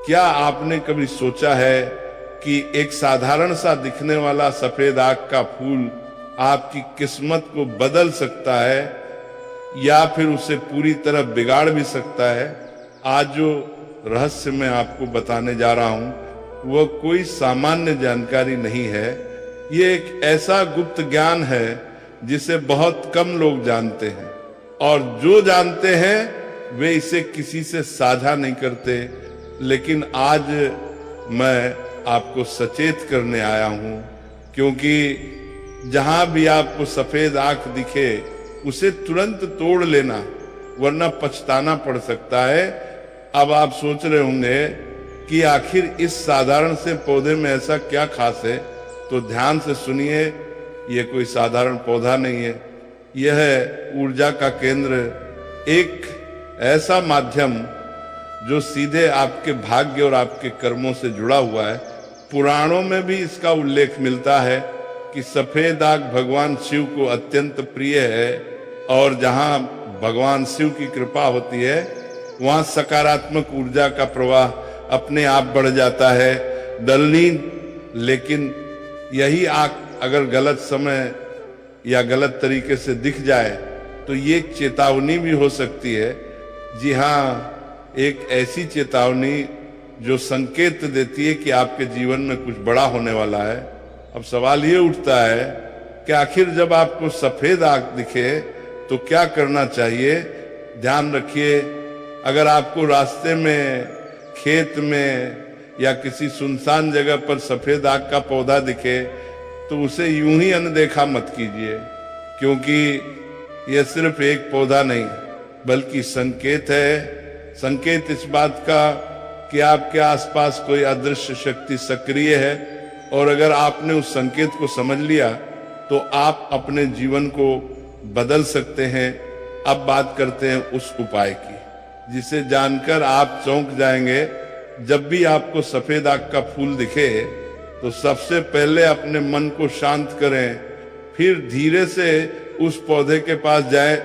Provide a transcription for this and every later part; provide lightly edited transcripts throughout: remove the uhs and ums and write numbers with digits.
क्या आपने कभी सोचा है कि एक साधारण सा दिखने वाला सफेद आग का फूल आपकी किस्मत को बदल सकता है या फिर उसे पूरी तरह बिगाड़ भी सकता है? आज जो रहस्य मैं आपको बताने जा रहा हूं वह कोई सामान्य जानकारी नहीं है। ये एक ऐसा गुप्त ज्ञान है जिसे बहुत कम लोग जानते हैं, और जो जानते हैं वे इसे किसी से साझा नहीं करते। लेकिन आज मैं आपको सचेत करने आया हूं, क्योंकि जहां भी आपको सफेद आंख दिखे उसे तुरंत तोड़ लेना, वरना पछताना पड़ सकता है। अब आप सोच रहे होंगे कि आखिर इस साधारण से पौधे में ऐसा क्या खास है, तो ध्यान से सुनिए। यह कोई साधारण पौधा नहीं है, यह है ऊर्जा का केंद्र, एक ऐसा माध्यम जो सीधे आपके भाग्य और आपके कर्मों से जुड़ा हुआ है। पुराणों में भी इसका उल्लेख मिलता है कि सफेद आग भगवान शिव को अत्यंत प्रिय है, और जहां भगवान शिव की कृपा होती है वहां सकारात्मक ऊर्जा का प्रवाह अपने आप बढ़ जाता है। दलनील, लेकिन यही आग अगर गलत समय या गलत तरीके से दिख जाए तो ये एक चेतावनी भी हो सकती है। जी हाँ, एक ऐसी चेतावनी जो संकेत देती है कि आपके जीवन में कुछ बड़ा होने वाला है। अब सवाल ये उठता है कि आखिर जब आपको सफेद आग दिखे तो क्या करना चाहिए? ध्यान रखिए, अगर आपको रास्ते में, खेत में या किसी सुनसान जगह पर सफेद आग का पौधा दिखे तो उसे यूं ही अनदेखा मत कीजिए, क्योंकि यह सिर्फ एक पौधा नहीं बल्कि संकेत है। संकेत इस बात का कि आपके आसपास कोई अदृश्य शक्ति सक्रिय है, और अगर आपने उस संकेत को समझ लिया तो आप अपने जीवन को बदल सकते हैं। अब बात करते हैं उस उपाय की जिसे जानकर आप चौंक जाएंगे। जब भी आपको सफेद आग का फूल दिखे तो सबसे पहले अपने मन को शांत करें, फिर धीरे से उस पौधे के पास जाएं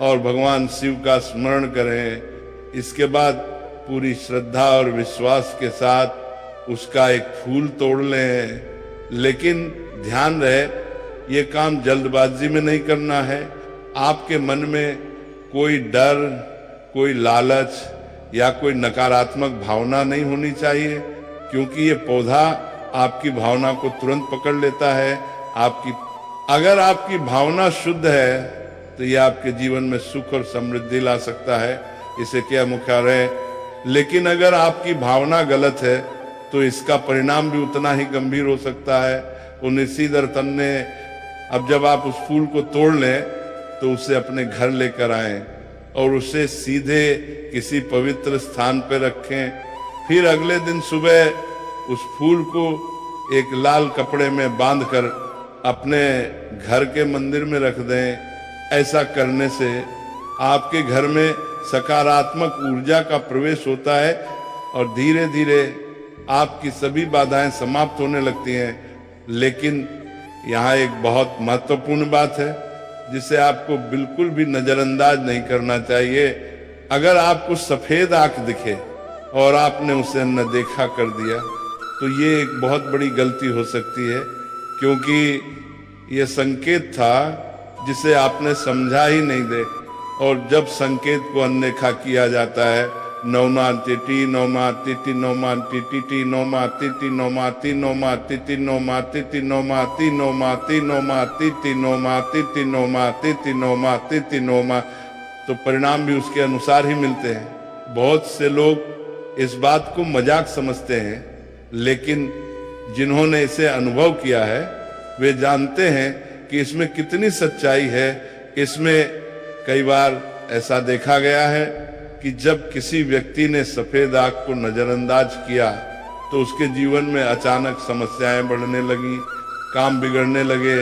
और भगवान शिव का स्मरण करें। इसके बाद पूरी श्रद्धा और विश्वास के साथ उसका एक फूल तोड़ लें। लेकिन ध्यान रहे, ये काम जल्दबाजी में नहीं करना है। आपके मन में कोई डर, कोई लालच या कोई नकारात्मक भावना नहीं होनी चाहिए, क्योंकि ये पौधा आपकी भावना को तुरंत पकड़ लेता है। अगर आपकी भावना शुद्ध है तो ये आपके जीवन में सुख और समृद्धि ला सकता है, इसे क्या मुख्य रहे। लेकिन अगर आपकी भावना गलत है तो इसका परिणाम भी उतना ही गंभीर हो सकता है। 19 दर्तन ने, अब जब आप उस फूल को तोड़ लें तो उसे अपने घर लेकर आएं और उसे सीधे किसी पवित्र स्थान पर रखें। फिर अगले दिन सुबह उस फूल को एक लाल कपड़े में बांधकर अपने घर के मंदिर में रख दें। ऐसा करने से आपके घर में सकारात्मक ऊर्जा का प्रवेश होता है और धीरे धीरे आपकी सभी बाधाएं समाप्त होने लगती हैं। लेकिन यहाँ एक बहुत महत्वपूर्ण बात है जिसे आपको बिल्कुल भी नजरअंदाज नहीं करना चाहिए। अगर आपको सफेद आंख दिखे और आपने उसे अनदेखा कर दिया तो ये एक बहुत बड़ी गलती हो सकती है, क्योंकि ये संकेत था जिसे आपने समझा ही नहीं दे। और जब संकेत को अनदेखा किया जाता है, नौमा तिथि नौमा तिथि नौमा तिथि नौमा तिथि नौमा ति नौमा तिथि नौमा तिथि नौमा ति नौमा ति नौमा तिथि नौमा तिथि नौमा तिथि नौमा तिथि नौमा, तो परिणाम भी उसके अनुसार ही मिलते हैं। बहुत से लोग इस बात को मजाक समझते हैं, लेकिन जिन्होंने इसे अनुभव किया है वे जानते हैं कि इसमें कितनी सच्चाई है। इसमें कई बार ऐसा देखा गया है कि जब किसी व्यक्ति ने सफेद आग को नजरअंदाज किया तो उसके जीवन में अचानक समस्याएं बढ़ने लगी, काम बिगड़ने लगे,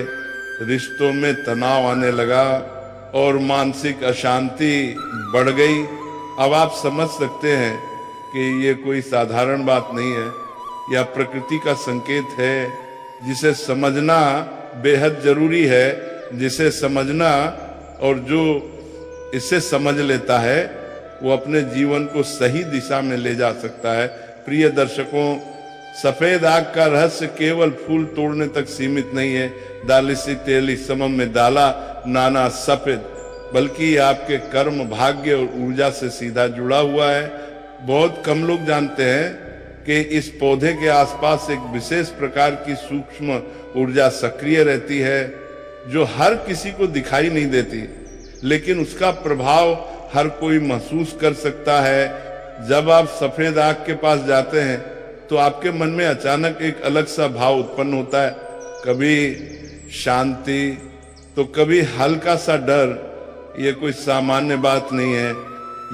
रिश्तों में तनाव आने लगा और मानसिक अशांति बढ़ गई। अब आप समझ सकते हैं कि ये कोई साधारण बात नहीं है, यह प्रकृति का संकेत है जिसे समझना बेहद जरूरी है। जिसे समझना, और जो इसे समझ लेता है वो अपने जीवन को सही दिशा में ले जा सकता है। प्रिय दर्शकों, सफेद आग का रहस्य केवल फूल तोड़ने तक सीमित नहीं है, दालिसी तेली समम में डाला नाना सफेद, बल्कि आपके कर्म, भाग्य और ऊर्जा से सीधा जुड़ा हुआ है। बहुत कम लोग जानते हैं कि इस पौधे के आसपास एक विशेष प्रकार की सूक्ष्म ऊर्जा सक्रिय रहती है जो हर किसी को दिखाई नहीं देती, लेकिन उसका प्रभाव हर कोई महसूस कर सकता है। जब आप सफेद आग के पास जाते हैं तो आपके मन में अचानक एक अलग सा भाव उत्पन्न होता है, कभी शांति तो कभी हल्का सा डर। यह कोई सामान्य बात नहीं है,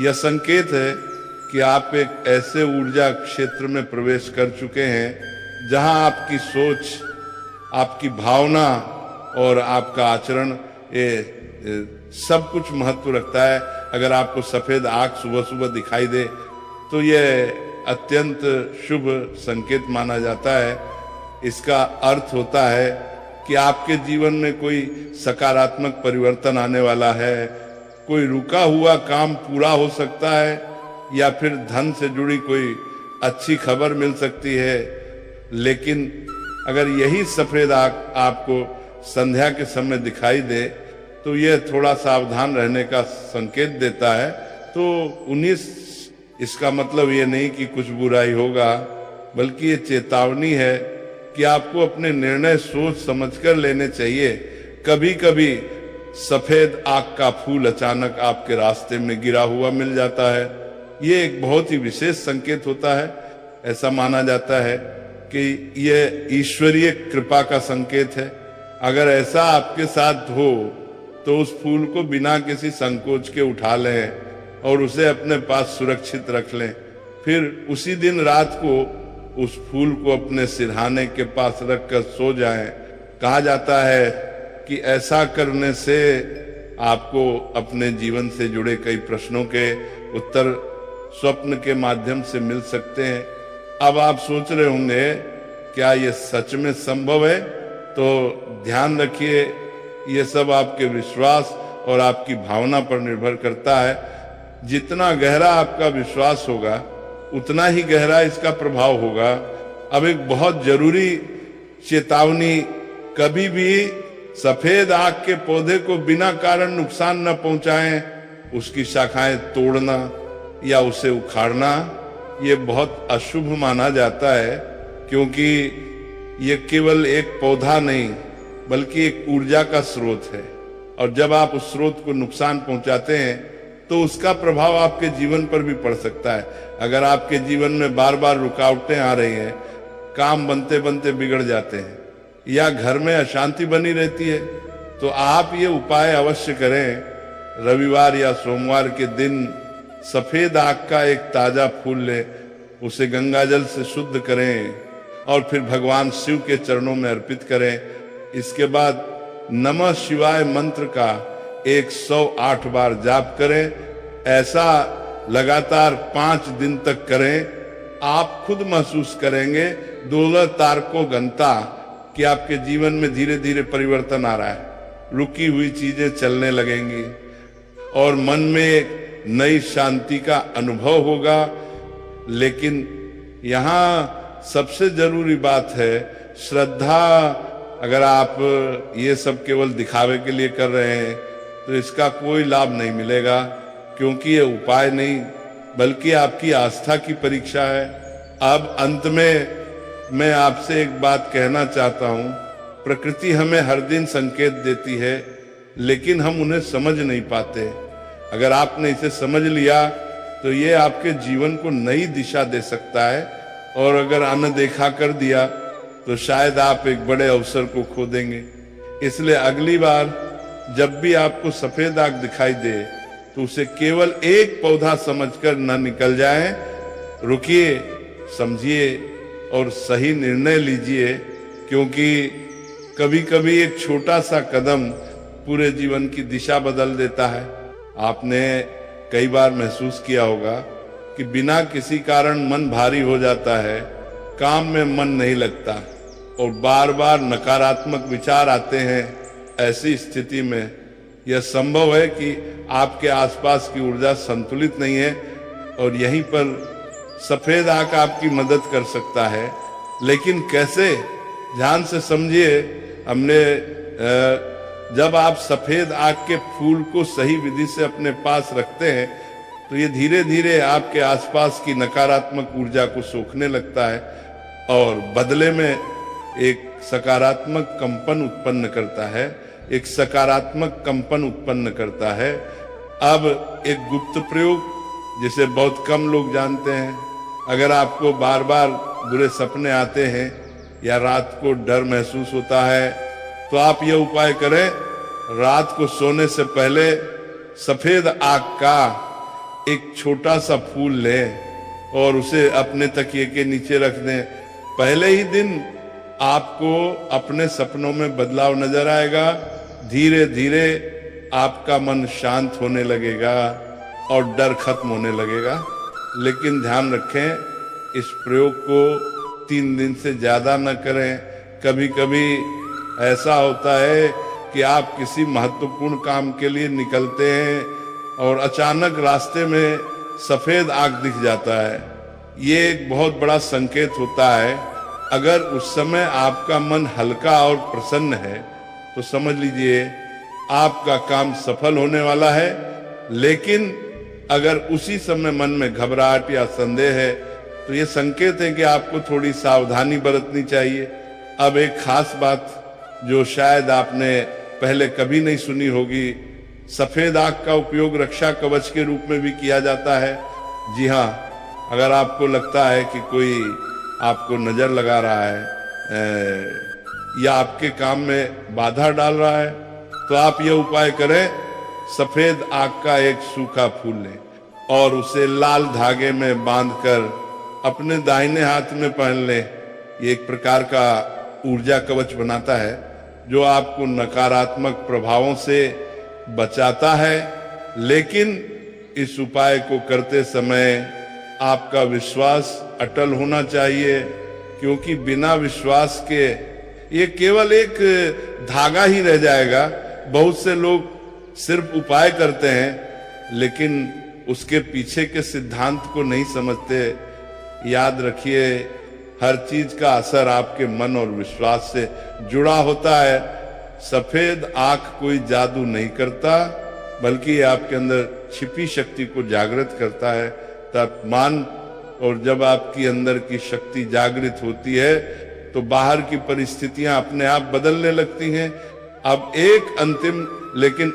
यह संकेत है कि आप एक ऐसे ऊर्जा क्षेत्र में प्रवेश कर चुके हैं जहां आपकी सोच, आपकी भावना और आपका आचरण ये सब कुछ महत्व रखता है। अगर आपको सफेद आग सुबह सुबह दिखाई दे तो यह अत्यंत शुभ संकेत माना जाता है। इसका अर्थ होता है कि आपके जीवन में कोई सकारात्मक परिवर्तन आने वाला है, कोई रुका हुआ काम पूरा हो सकता है, या फिर धन से जुड़ी कोई अच्छी खबर मिल सकती है। लेकिन अगर यही सफेद आग आपको संध्या के समय दिखाई दे तो यह थोड़ा सावधान रहने का संकेत देता है। तो 19 इसका मतलब ये नहीं कि कुछ बुराई होगा, बल्कि ये चेतावनी है कि आपको अपने निर्णय सोच समझकर लेने चाहिए। कभी कभी सफेद आग का फूल अचानक आपके रास्ते में गिरा हुआ मिल जाता है। ये एक बहुत ही विशेष संकेत होता है। ऐसा माना जाता है कि यह ईश्वरीय कृपा का संकेत है। अगर ऐसा आपके साथ हो तो उस फूल को बिना किसी संकोच के उठा लें और उसे अपने पास सुरक्षित रख लें। फिर उसी दिन रात को उस फूल को अपने सिरहाने के पास रखकर सो जाएं। कहा जाता है कि ऐसा करने से आपको अपने जीवन से जुड़े कई प्रश्नों के उत्तर स्वप्न के माध्यम से मिल सकते हैं। अब आप सोच रहे होंगे क्या ये सच में संभव है? तो ध्यान रखिए, ये सब आपके विश्वास और आपकी भावना पर निर्भर करता है। जितना गहरा आपका विश्वास होगा उतना ही गहरा इसका प्रभाव होगा। अब एक बहुत जरूरी चेतावनी, कभी भी सफेद आग के पौधे को बिना कारण नुकसान न पहुंचाएं। उसकी शाखाएं तोड़ना या उसे उखाड़ना ये बहुत अशुभ माना जाता है, क्योंकि ये केवल एक पौधा नहीं बल्कि एक ऊर्जा का स्रोत है। और जब आप उस स्रोत को नुकसान पहुंचाते हैं तो उसका प्रभाव आपके जीवन पर भी पड़ सकता है। अगर आपके जीवन में बार बार रुकावटें आ रही हैं, काम बनते बनते बिगड़ जाते हैं या घर में अशांति बनी रहती है, तो आप ये उपाय अवश्य करें। रविवार या सोमवार के दिन सफेद आग का एक ताजा फूल लें, उसे गंगाजल से शुद्ध करें और फिर भगवान शिव के चरणों में अर्पित करें। इसके बाद नमः शिवाय मंत्र का 108 बार जाप करें। ऐसा लगातार 5 दिन तक करें। आप खुद महसूस करेंगे दोलर तारको घंटा कि आपके जीवन में धीरे धीरे परिवर्तन आ रहा है। रुकी हुई चीजें चलने लगेंगी और मन में एक नई शांति का अनुभव होगा। लेकिन यहाँ सबसे जरूरी बात है श्रद्धा। अगर आप ये सब केवल दिखावे के लिए कर रहे हैं तो इसका कोई लाभ नहीं मिलेगा, क्योंकि ये उपाय नहीं बल्कि आपकी आस्था की परीक्षा है। अब अंत में मैं आपसे एक बात कहना चाहता हूँ। प्रकृति हमें हर दिन संकेत देती है, लेकिन हम उन्हें समझ नहीं पाते। अगर आपने इसे समझ लिया तो ये आपके जीवन को नई दिशा दे सकता है, और अगर अनदेखा कर दिया तो शायद आप एक बड़े अवसर को खो देंगे। इसलिए अगली बार जब भी आपको सफेद आग दिखाई दे तो उसे केवल एक पौधा समझकर न निकल जाएं। रुकिए, समझिए और सही निर्णय लीजिए, क्योंकि कभी कभी एक छोटा सा कदम पूरे जीवन की दिशा बदल देता है। आपने कई बार महसूस किया होगा कि बिना किसी कारण मन भारी हो जाता है, काम में मन नहीं लगता और बार बार नकारात्मक विचार आते हैं। ऐसी स्थिति में यह संभव है कि आपके आसपास की ऊर्जा संतुलित नहीं है और यहीं पर सफेद आग आपकी मदद कर सकता है। लेकिन कैसे, ध्यान से समझिए। हमने जब आप सफेद आग के फूल को सही विधि से अपने पास रखते हैं तो ये धीरे धीरे आपके आसपास की नकारात्मक ऊर्जा को सोखने लगता है और बदले में एक सकारात्मक कंपन उत्पन्न करता है, एक सकारात्मक कंपन उत्पन्न करता है। अब एक गुप्त प्रयोग जिसे बहुत कम लोग जानते हैं, अगर आपको बार बार बुरे सपने आते हैं या रात को डर महसूस होता है तो आप यह उपाय करें, रात को सोने से पहले सफेद आग का एक छोटा सा फूल लें और उसे अपने तकिए के नीचे रख दें। पहले ही दिन आपको अपने सपनों में बदलाव नजर आएगा, धीरे धीरे आपका मन शांत होने लगेगा और डर खत्म होने लगेगा। लेकिन ध्यान रखें, इस प्रयोग को 3 दिन से ज्यादा न करें। कभी कभी ऐसा होता है कि आप किसी महत्वपूर्ण काम के लिए निकलते हैं और अचानक रास्ते में सफेद आग दिख जाता है। ये एक बहुत बड़ा संकेत होता है। अगर उस समय आपका मन हल्का और प्रसन्न है तो समझ लीजिए आपका काम सफल होने वाला है। लेकिन अगर उसी समय मन में घबराहट या संदेह है तो ये संकेत है कि आपको थोड़ी सावधानी बरतनी चाहिए। अब एक खास बात जो शायद आपने पहले कभी नहीं सुनी होगी, सफेद आग का उपयोग रक्षा कवच के रूप में भी किया जाता है। जी हाँ, अगर आपको लगता है कि कोई आपको नजर लगा रहा है या आपके काम में बाधा डाल रहा है तो आप यह उपाय करें, सफेद आग का एक सूखा फूल लें और उसे लाल धागे में बांधकर अपने दाहिने हाथ में पहन लें। ये एक प्रकार का ऊर्जा कवच बनाता है जो आपको नकारात्मक प्रभावों से बचाता है। लेकिन इस उपाय को करते समय आपका विश्वास अटल होना चाहिए, क्योंकि बिना विश्वास के ये केवल एक धागा ही रह जाएगा। बहुत से लोग सिर्फ उपाय करते हैं लेकिन उसके पीछे के सिद्धांत को नहीं समझते। याद रखिए, हर चीज का असर आपके मन और विश्वास से जुड़ा होता है। सफेद आंख कोई जादू नहीं करता, बल्कि आपके अंदर छिपी शक्ति को जागृत करता है। तापमान, और जब आपकी अंदर की शक्ति जागृत होती है तो बाहर की परिस्थितियां अपने आप बदलने लगती हैं। अब एक अंतिम लेकिन